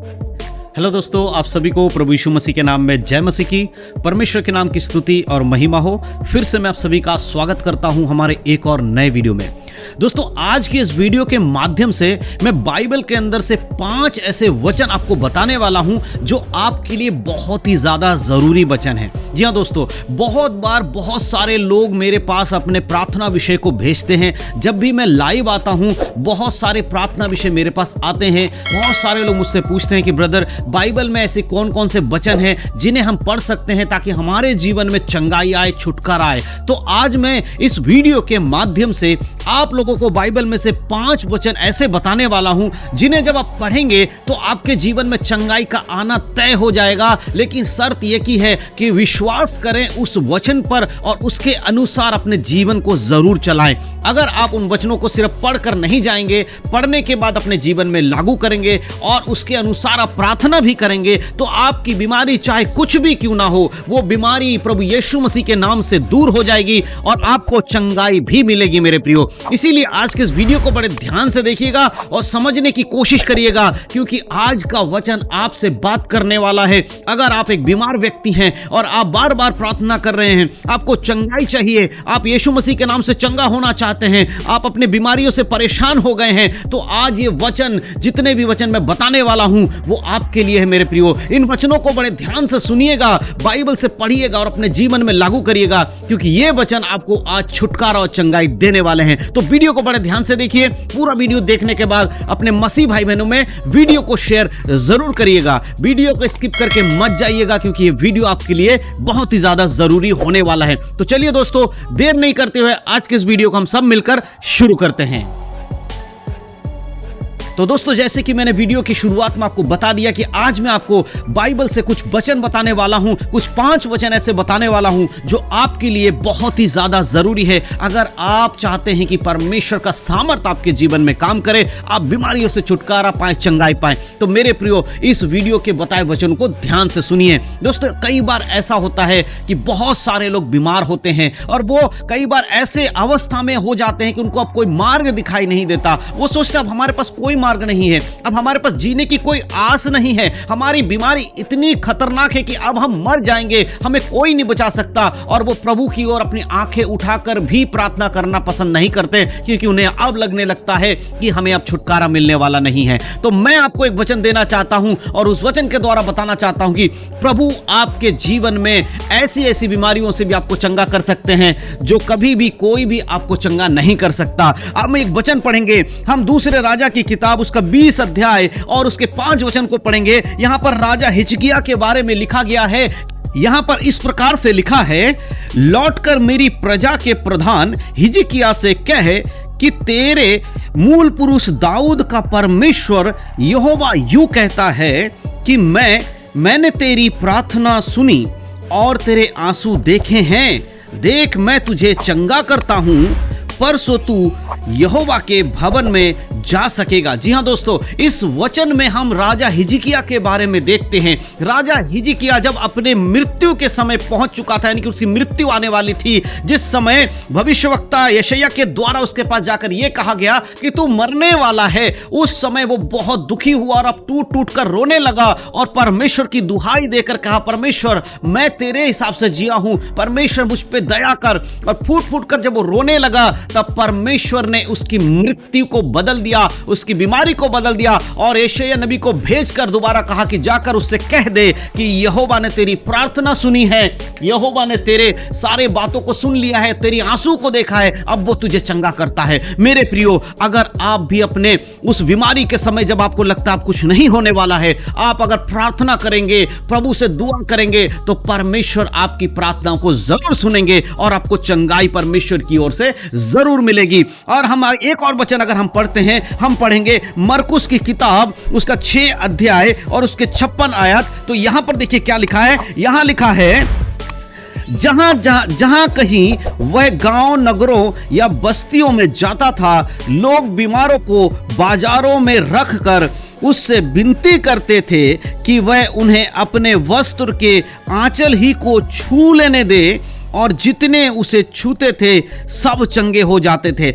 Hello दोस्तों, आप सभी को प्रभु यीशु मसीह के नाम में जय मसीह की। परमेश्वर के नाम की स्तुति और महिमा हो। फिर से मैं आप सभी का स्वागत करता हूं हमारे एक और नए वीडियो में। दोस्तों, आज के इस वीडियो के माध्यम से मैं बाइबल के अंदर से 5 ऐसे वचन आपको बताने वाला हूं जो आपके लिए बहुत ही ज्यादा जरूरी वचन है। जी हाँ दोस्तों, बहुत बार बहुत सारे लोग मेरे पास अपने प्रार्थना विषय को भेजते हैं। जब भी मैं लाइव आता हूं, बहुत सारे प्रार्थना विषय मेरे पास आते हैं। बहुत सारे लोग मुझसे पूछते हैं कि ब्रदर, बाइबल में ऐसे कौन कौन से वचन हैं जिन्हें हम पढ़ सकते हैं ताकि हमारे जीवन में चंगाई आए, छुटकारा आए। तो आज मैं इस वीडियो के माध्यम से आप लोगों को बाइबल में से 5 वचन ऐसे बताने वाला हूं जिन्हें जब आप पढ़ेंगे तो आपके जीवन में चंगाई का आना तय हो जाएगा। लेकिन शर्त यह की है कि विश्वास करें उस वचन पर और उसके अनुसार अपने जीवन को जरूर चलाएं। अगर आप उन वचनों को सिर्फ पढ़कर नहीं जाएंगे, पढ़ने के बाद अपने जीवन में लागू करेंगे और उसके अनुसार आप प्रार्थना भी करेंगे तो आपकी बीमारी चाहे कुछ भी क्यों ना हो, वो बीमारी प्रभु यीशु मसीह के नाम से दूर हो जाएगी और आपको चंगाई भी मिलेगी मेरे प्रियो। इसीलिए आज के इस वीडियो को बड़े ध्यान से देखिएगा और समझने की कोशिश करिएगा, क्योंकि आज का वचन आपसे बात करने वाला है। अगर आप एक बीमार व्यक्ति हैं और आप बार बार प्रार्थना कर रहे हैं, आपको चंगाई चाहिए, आप यीशु मसीह के नाम से चंगा होना चाहते हैं, आप अपने बीमारियों से परेशान हो गए हैं, तो आज ये वचन, जितने भी वचन मैं बताने वाला हूं, वो आपके लिए है मेरे प्रियो। इन वचनों को बड़े ध्यान से सुनिएगा, बाइबल से पढ़िएगा और अपने जीवन में लागू करिएगा, क्योंकि ये वचन आपको आज छुटकारा और चंगाई देने वाले हैं। तो वीडियो को बड़े ध्यान से देखिए। पूरा वीडियो देखने के बाद अपने मसीह भाई बहनों में वीडियो को शेयर जरूर करिएगा। वीडियो को स्किप करके मत जाइएगा, क्योंकि ये वीडियो आपके लिए बहुत ही ज्यादा जरूरी होने वाला है। तो चलिए दोस्तों, देर नहीं करते हुए आज के इस वीडियो को हम सब मिलकर शुरू करते हैं। तो दोस्तों, जैसे कि मैंने वीडियो की शुरुआत में आपको बता दिया कि आज मैं आपको बाइबल से कुछ वचन बताने वाला हूं, कुछ 5 वचन ऐसे बताने वाला हूं जो आपके लिए बहुत ही ज्यादा जरूरी है। अगर आप चाहते हैं कि परमेश्वर का सामर्थ आपके जीवन में काम करे, आप बीमारियों से छुटकारा पाएं, चंगाई पाएं, तो मेरे प्रियो इस वीडियो के बताए वचन को ध्यान से सुनिए। दोस्तों, कई बार ऐसा होता है कि बहुत सारे लोग बीमार होते हैं और वो कई बार ऐसे अवस्था में हो जाते हैं कि उनको अब कोई मार्ग दिखाई नहीं देता। वो सोचते हैं अब हमारे पास कोई मार्ग नहीं है, अब हमारे पास जीने की कोई आस नहीं है, हमारी बीमारी इतनी खतरनाक है कि अब हम मर जाएंगे, हमें कोई नहीं बचा सकता। और वो प्रभु की ओर अपनी आंखें उठाकर भी प्रार्थना करना पसंद नहीं करते, क्योंकि उन्हें अब लगने लगता है कि हमें अब छुटकारा मिलने वाला नहीं है। तो मैं आपको एक वचन देना चाहता हूं और उस वचन के द्वारा बताना चाहता हूं कि प्रभु आपके जीवन में ऐसी ऐसी बीमारियों से भी आपको चंगा कर सकते हैं जो कभी भी कोई भी आपको चंगा नहीं कर सकता। अब हम एक वचन पढ़ेंगे, हम दूसरे राजा की किताब उसका 20 अध्याय और उसके 5 वचन को पढ़ेंगे। यहां पर राजा हिजकिय्याह के बारे में लिखा गया है। यहां पर इस प्रकार से लिखा है, लौटकर मेरी प्रजा के प्रधान हिजकिय्याह से कह कि तेरे मूल पुरुष दाऊद का परमेश्वर यहोवा यूं कहता है कि मैंने तेरी प्रार्थना सुनी और तेरे आंसू देखे हैं। देख, मैं तुझे चंगा करता हूं, परसों तू यहोवा के भवन में जा सकेगा। जी हां दोस्तों, इस वचन में हम राजा हिजकिय्याह के बारे में देखते हैं। राजा हिजकिय्याह जब अपने मृत्यु के समय पहुंच चुका था, यानी कि उसकी मृत्यु आने वाली थी, जिस समय भविष्यवक्ता यशायाह के द्वारा उसके पास जाकर यह कहा गया कि तू मरने वाला है, उस समय वो बहुत दुखी हुआ और अब टूट टूट कर रोने लगा और परमेश्वर की दुहाई देकर कहा, परमेश्वर मैं तेरे हिसाब से जिया हूं, परमेश्वर मुझ पे दया कर। और फूट फूट कर जब वो रोने लगा, तब परमेश्वर ने उसकी मृत्यु को बदल दिया, उसकी बीमारी को बदल दिया और यशायाह नबी को भेजकर दोबारा कहा कि जाकर उससे कह दे कि यहोवा ने तेरी प्रार्थना सुनी है, यहोवा ने तेरे सारे बातों को सुन लिया है, तेरी आंसू को देखा है, अब वो तुझे चंगा करता है। मेरे प्रियो, अगर आप भी अपने उस बीमारी के समय जब आपको लगता है कुछ नहीं होने वाला है, आप अगर प्रार्थना करेंगे, प्रभु से दुआ करेंगे, तो परमेश्वर आपकी प्रार्थनाओं को जरूर सुनेंगे और आपको चंगाई परमेश्वर की ओर से जरूर मिलेगी। और हम एक और वचन अगर हम पढ़ते हैं, हम पढ़ेंगे मरकुस की किताब उसका 6 अध्याय और उसके 56 आयत। तो यहां पर देखिए क्या लिखा है। यहां लिखा है, जहां कहीं वह गांव, नगरों या बस्तियों में जाता था, लोग बीमारों को बाजारों में रखकर उससे विनती करते थे कि वह उन्हें अपने वस्त्र के आंचल ही को छू लेने दे, और जितने उसे छूते थे सब चंगे हो जाते थे।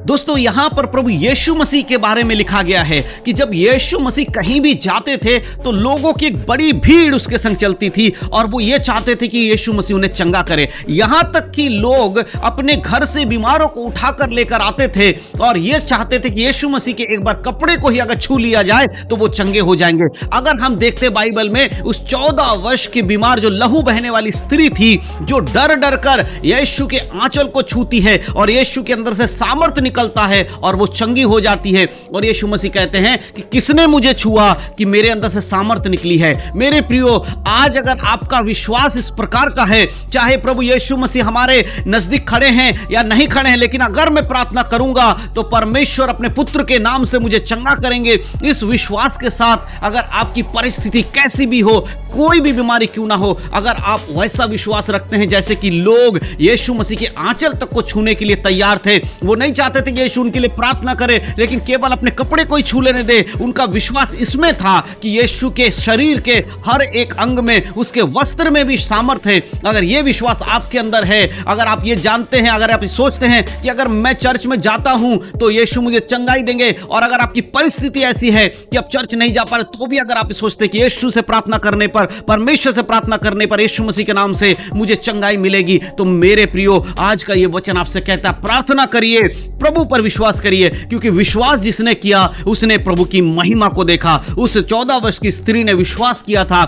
दोस्तों यहां पर प्रभु यीशु मसीह के बारे में लिखा गया है कि जब यीशु मसीह कहीं भी जाते थे तो लोगों की एक बड़ी भीड़ उसके संग चलती थी और वो ये चाहते थे कि यीशु मसीह उन्हें चंगा करे। यहां तक कि लोग अपने घर से बीमारों को उठाकर लेकर आते थे और ये चाहते थे कि यीशु मसीह के एक बार कपड़े को ही अगर छू लिया जाए तो वो चंगे हो जाएंगे। अगर हम देखते बाइबल में उस 14 वर्ष की बीमार जो लहू बहने वाली स्त्री थी, जो डर डर कर यीशु के आंचल को छूती है और यीशु के अंदर से सामर्थ्य निकलता है और वो चंगी हो जाती है। और यीशु मसीह कहते हैं कि किसने मुझे छुआ कि मेरे अंदर से सामर्थ्य निकली है। मेरे प्रियो, आज अगर आपका विश्वास इस प्रकार का है, चाहे प्रभु यीशु मसीह हमारे नजदीक खड़े हैं या नहीं खड़े हैं, लेकिन अगर मैं प्रार्थना करूंगा तो परमेश्वर अपने पुत्र के नाम से मुझे चंगा करेंगे, इस विश्वास के साथ अगर आपकी परिस्थिति कैसी भी हो, कोई भी बीमारी क्यों ना हो, अगर आप वैसा विश्वास रखते हैं जैसे कि लोग यीशु मसीह के आंचल तक को छूने के लिए तैयार थे, वो नहीं चाहते थे कि यीशु उनके लिए प्रार्थना करे लेकिन केवल अपने कपड़े को ही छू लेने दे। उनका विश्वास इसमें था कि यीशु के शरीर के हर एक अंग में, उसके वस्त्र में भी सामर्थ्य है। अगर ये विश्वास आपके अंदर है, अगर आप ये जानते हैं, अगर आप सोचते हैं कि अगर मैं चर्च में जाता हूं तो यीशु मुझे चंगाई देंगे, और अगर आपकी परिस्थिति ऐसी है कि आप चर्च नहीं जा पा रहे तो भी अगर आप सोचते हैं कि यीशु से प्रार्थना करने पर, परमेश्वर से प्रार्थना करने पर यीशु मसीह के नाम से मुझे चंगाई मिलेगी, तो मेरे प्रियो आज का ये वचन आपसे कहता है प्रार्थना करिए, प्रभु पर विश्वास करिए, क्योंकि विश्वास जिसने किया उसने प्रभु की महिमा को देखा। उस 14 वर्ष की स्त्री ने विश्वास किया था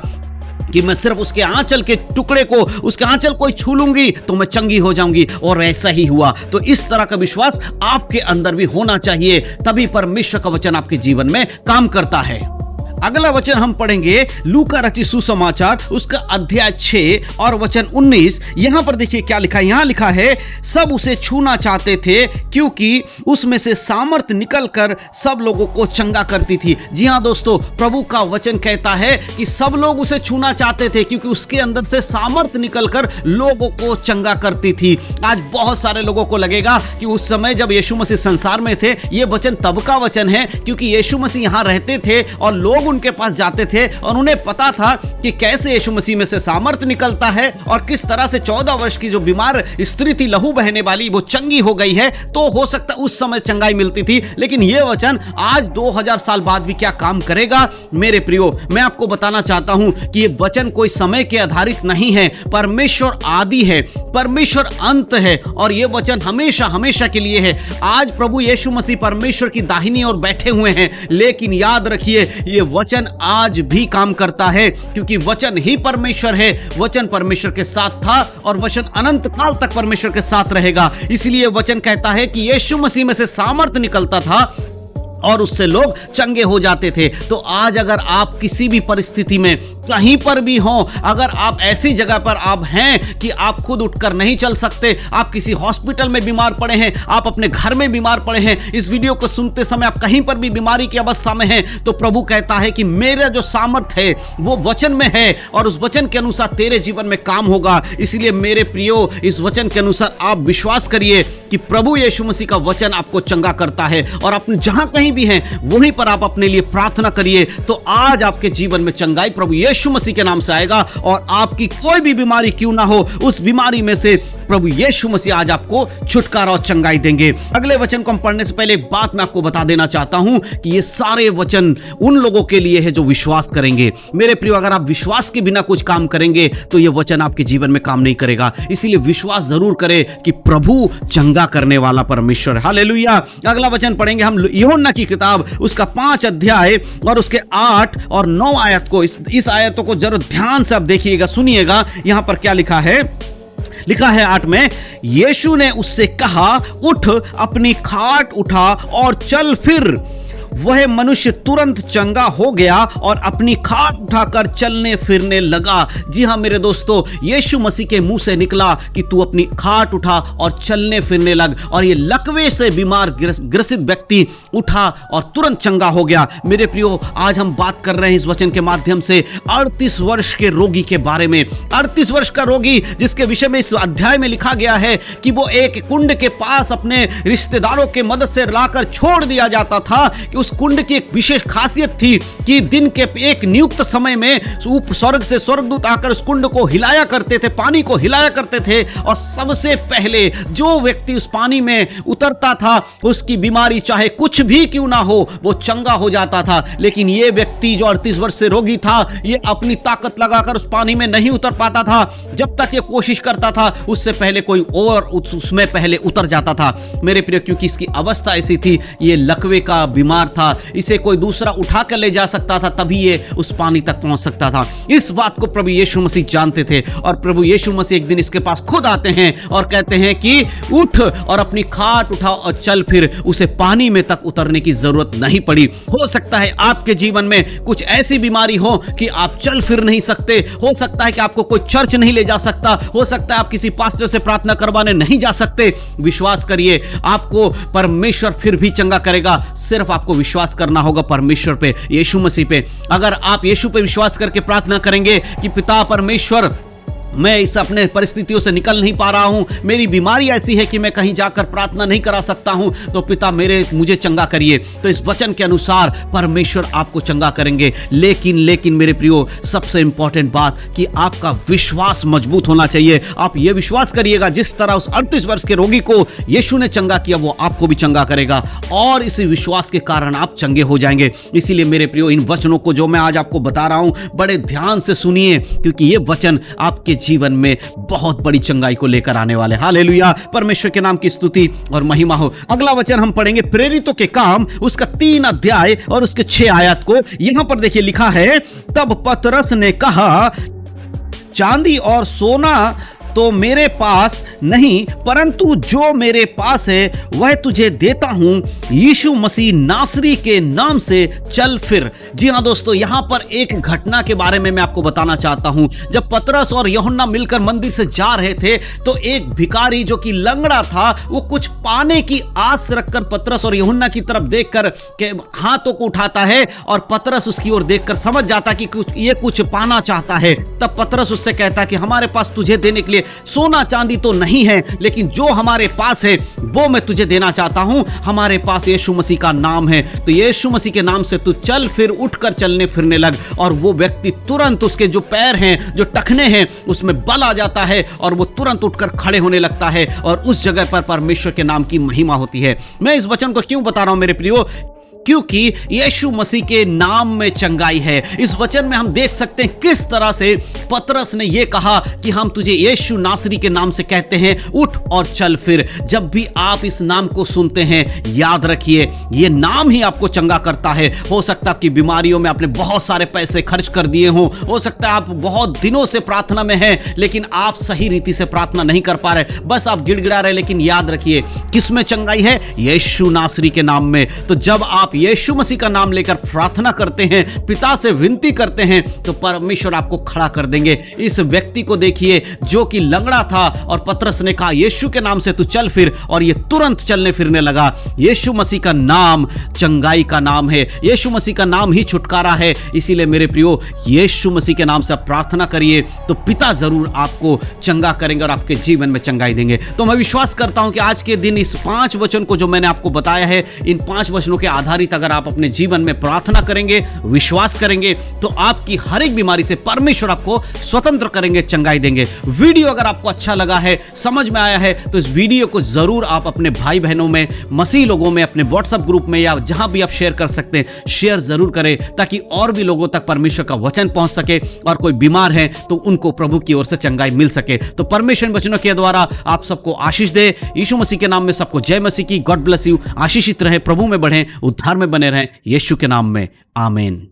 कि मैं सिर्फ उसके आंचल के टुकड़े को, उसके आंचल को छू लूंगी तो मैं चंगी हो जाऊंगी, और ऐसा ही हुआ। तो इस तरह का विश्वास आपके अंदर भी होना चाहिए, तभी परमेश्वर का वचन आपके जीवन में काम करता है। अगला वचन हम पढ़ेंगे लूका रचित सुसमाचार उसका अध्याय 6 और वचन 19। यहां पर देखिए क्या लिखा है। यहां लिखा है, सब उसे छूना चाहते थे क्योंकि उसमें से सामर्थ्य निकलकर सब लोगों को चंगा करती थी। जी हां दोस्तों, प्रभु का वचन कहता है कि सब लोग उसे छूना चाहते थे क्योंकि उसके अंदर से सामर्थ्य निकलकर लोगों को चंगा करती थी। आज बहुत सारे लोगों को लगेगा कि उस समय जब यीशु मसीह संसार में थे, यह वचन तब का वचन है क्योंकि यीशु मसीह यहां रहते थे और लोग उनके पास जाते थे और उन्हें पता था कि कैसे यीशु मसीह में से सामर्थ्य निकलता है और किस तरह से 14 वर्ष की जो बीमार स्त्री थी, लहू बहने वाली, वो चंगी हो गई है। तो हो सकता उस समय चंगाई मिलती थी, लेकिन यह वचन आज 2000 साल बाद भी क्या काम करेगा। मेरे प्रियो, मैं आपको बताना चाहता हूं कि यह वचन कोई समय के आधारित नहीं है। परमेश्वर आदि है, परमेश्वर अंत है, और यह वचन हमेशा हमेशा के लिए है। आज प्रभु यीशु मसीह परमेश्वर की दाहिनी ओर बैठे हुए हैं, लेकिन याद रखिए यह वचन आज भी काम करता है क्योंकि वचन ही परमेश्वर है। वचन परमेश्वर के साथ था और वचन अनंत काल तक परमेश्वर के साथ रहेगा। इसलिए वचन कहता है कि यीशु मसीह में से सामर्थ्य निकलता था और उससे लोग चंगे हो जाते थे। तो आज अगर आप किसी भी परिस्थिति में कहीं पर भी हो, अगर आप ऐसी जगह पर आप हैं कि आप खुद उठकर नहीं चल सकते, आप किसी हॉस्पिटल में बीमार पड़े हैं, आप अपने घर में बीमार पड़े हैं, इस वीडियो को सुनते समय आप कहीं पर भी बीमारी की अवस्था में हैं, तो प्रभु कहता है कि मेरा जो सामर्थ है वो वचन में है और उस वचन के अनुसार तेरे जीवन में काम होगा। इसलिए मेरे प्रियो, इस वचन के अनुसार आप विश्वास करिए कि प्रभु यीशु मसीह का वचन आपको चंगा करता है, और आप जहां कहीं भी हैं वहीं पर आप अपने लिए प्रार्थना करिए, तो आज आपके जीवन में चंगाई प्रभु यीशु मसीह के नाम से आएगा, और आपकी कोई भी बीमारी क्यों ना हो, उस बीमारी में से प्रभु यीशु मसीह आज आपको छुटकारा और चंगाई देंगे। अगले वचन को हम पढ़ने से पहले एक बात मैं आपको बता देना चाहता हूं कि ये सारे वचन उन लोगों के लिए है जो विश्वास करेंगे। मेरे प्रियो, अगर आप विश्वास के बिना कुछ काम करेंगे तो ये वचन आपके जीवन में काम नहीं करेगा। इसीलिए विश्वास जरूर करें कि प्रभु चंगा करने वाला परमेश्वर है। हालेलुया। अगला वचन पढ़ेंगे हम यूहन्ना की किताब उसका 5 अध्याय और उसके 8 और 9 आयत को, इस आयतों को जरूर ध्यान से आप देखिएगा, सुनिएगा। यहां पर क्या लिखा है। लिखा है 8 में, यीशु ने उससे कहा, उठ, अपनी खाट उठा और चल फिर। वह मनुष्य तुरंत चंगा हो गया और अपनी खाट उठाकर चलने फिरने लगा। जी हां मेरे दोस्तों, यीशु मसीह के मुंह से निकला कि तू अपनी खाट उठा और चलने फिरने लग, और ये लकवे से बीमार ग्रसित व्यक्ति उठा और तुरंत चंगा हो गया। मेरे प्रियो, आज हम बात कर रहे हैं इस वचन के माध्यम से 38 वर्ष के रोगी के बारे में। 38 वर्ष का रोगी जिसके विषय में इस अध्याय में लिखा गया है कि वो एक कुंड के पास अपने रिश्तेदारों के मदद से लाकर छोड़ दिया जाता था कि उस कुंड की एक विशेष खासियत थी कि दिन के एक नियुक्त समय में स्वर्ग से स्वर्गदूत आकर उस कुंड को हिलाया करते थे, पानी को हिलाया करते थे, और सबसे पहले जो व्यक्ति उस पानी में उतरता था उसकी बीमारी चाहे कुछ भी क्यों ना हो वो चंगा हो जाता था। लेकिन ये व्यक्ति जो 38 वर्ष से रोगी था, ये अपनी ताकत लगाकर उस पानी में नहीं उतर पाता था। जब तक ये कोशिश करता था उससे पहले कोई और उसमें पहले उतर जाता था मेरे प्रिय, क्योंकि इसकी अवस्था ऐसी थी, ये लकवे का बीमार था, इसे कोई दूसरा उठा कर ले जा सकता था तभी ये उस पानी तक पहुंच सकता था। इस बात को प्रभु यीशु मसीह जानते थे और प्रभु यीशु मसीह एक दिन इसके पास खुद आते हैं और कहते हैं कि उठ और अपनी खाट उठा और चल फिर। उसे पानी में तक उतरने की जरूरत नहीं पड़ी। हो सकता है आपके जीवन में कुछ ऐसी बीमारी हो कि आप चल फिर नहीं सकते, हो सकता है कि आपको कोई चर्च नहीं ले जा सकता, हो सकता है आप किसी पास्टर से प्रार्थना करवाने नहीं जा सकते। विश्वास करिए, आपको परमेश्वर फिर भी चंगा करेगा। सिर्फ आपको विश्वास करना होगा परमेश्वर पे, यीशु मसीह पे। अगर आप यीशु पे विश्वास करके प्रार्थना करेंगे कि पिता परमेश्वर, मैं इस अपने परिस्थितियों से निकल नहीं पा रहा हूं, मेरी बीमारी ऐसी है कि मैं कहीं जाकर प्रार्थना नहीं करा सकता हूं, तो पिता मुझे चंगा करिए, तो इस वचन के अनुसार परमेश्वर आपको चंगा करेंगे। लेकिन मेरे प्रियो, सबसे इंपॉर्टेंट बात कि आपका विश्वास मजबूत होना चाहिए। आप यह विश्वास करिएगा जिस तरह उस 38 वर्ष के रोगी को यीशु ने चंगा किया, वो आपको भी चंगा करेगा और इसी विश्वास के कारण आप चंगे हो जाएंगे। इसीलिए मेरे प्रियो, इन वचनों को जो मैं आज आपको बता रहा हूं बड़े ध्यान से सुनिए, क्योंकि ये वचन आपके जीवन में बहुत बड़ी चंगाई को लेकर आने वाले। हालेलुया, परमेश्वर के नाम की स्तुति और महिमा हो। अगला वचन हम पढ़ेंगे प्रेरितों के काम उसका 3 अध्याय और उसके 6 आयत को। यहां पर देखिए लिखा है, तब पतरस ने कहा, चांदी और सोना तो मेरे पास नहीं, परंतु जो मेरे पास है वह तुझे देता हूं, यीशु मसीह नासरी के नाम से चल फिर। जी हां दोस्तों, यहां पर एक घटना के बारे में मैं आपको बताना चाहता हूं। जब पतरस और यूहन्ना मिलकर मंदिर से जा रहे थे तो एक भिखारी जो कि लंगड़ा था, वो कुछ पाने की आस रखकर पतरस और यूहन्ना की तरफ देखकर के हाथों को उठाता है और पतरस उसकी ओर देखकर समझ जाता कि ये कुछ पाना चाहता है। तब पतरस उससे कहता कि हमारे पास तुझे देने के लिए सोना चांदी तो नहीं है, लेकिन जो हमारे पास है वो मैं तुझे देना चाहता हूं। हमारे पास यीशु मसीह का नाम है, तो यीशु मसीह के नाम से तू चल फिर, उठकर चलने फिरने लग। और वो व्यक्ति तुरंत, उसके जो पैर हैं, जो टखने हैं, उसमें बल आ जाता है और वो तुरंत उठकर खड़े होने लगता है और उस जगह पर परमेश्वर के नाम की महिमा होती है। मैं इस वचन को क्यों बता रहा हूं मेरे प्रियो? क्योंकि यीशु मसीह के नाम में चंगाई है। इस वचन में हम देख सकते हैं किस तरह से पतरस ने यह कहा कि हम तुझे यीशु नासरी के नाम से कहते हैं, उठ और चल फिर। जब भी आप इस नाम को सुनते हैं, याद रखिए यह नाम ही आपको चंगा करता है। हो सकता है आपकी बीमारियों में आपने बहुत सारे पैसे खर्च कर दिए हो सकता है आप बहुत दिनों से प्रार्थना में हैं, लेकिन आप सही रीति से प्रार्थना नहीं कर पा रहे, बस आप गिड़गिड़ा रहे। लेकिन याद रखिए किस में चंगाई है? यीशु नासरी के नाम में। तो जब आप यीशु मसीह का नाम लेकर प्रार्थना करते हैं, पिता से विनती करते हैं, तो परमेश्वर आपको खड़ा कर देंगे। इस व्यक्ति को देखिए जो कि लंगड़ा था और पतरस ने कहा यीशु के नाम से तू चल फिर, और ये तुरंत चलने फिरने लगा। यीशु मसीह का नाम चंगाई का नाम है, यीशु मसीह का नाम ही छुटकारा है। इसीलिए मेरे प्रियो, यीशु मसीह के नाम से आप प्रार्थना करिए तो पिता जरूर आपको चंगा करेंगे और आपके जीवन में चंगाई देंगे। तो मैं विश्वास करता हूं कि आज के दिन इस 5 वचन को जो मैंने आपको बताया है, इन 5 वचनों के आधारित अगर आप अपने जीवन में प्रार्थना करेंगे, विश्वास करेंगे, तो आपकी हर एक बीमारी से परमेश्वर आपको स्वतंत्र करेंगे, चंगाई देंगे। वीडियो अगर आपको अच्छा लगा है, समझ में आया है, तो इस वीडियो को जरूर आप अपने भाई बहनों में, मसीह लोगों में, अपने व्हाट्सएप ग्रुप में या जहां भी आप शेयर कर सकते हैं, शेयर जरूर करें, ताकि और भी लोगों तक परमेश्वर का वचन पहुंच सके और कोई बीमार है तो उनको प्रभु की ओर से चंगाई मिल सके। तो परमेश्वर वचनों के द्वारा आप सबको आशीष दे। यीशु मसीह के नाम में सबको जय मसीह की। God bless you. आशीषित रहे, प्रभु में बढ़ें, उद्धार में बने रहें, यीशु के नाम में, आमीन।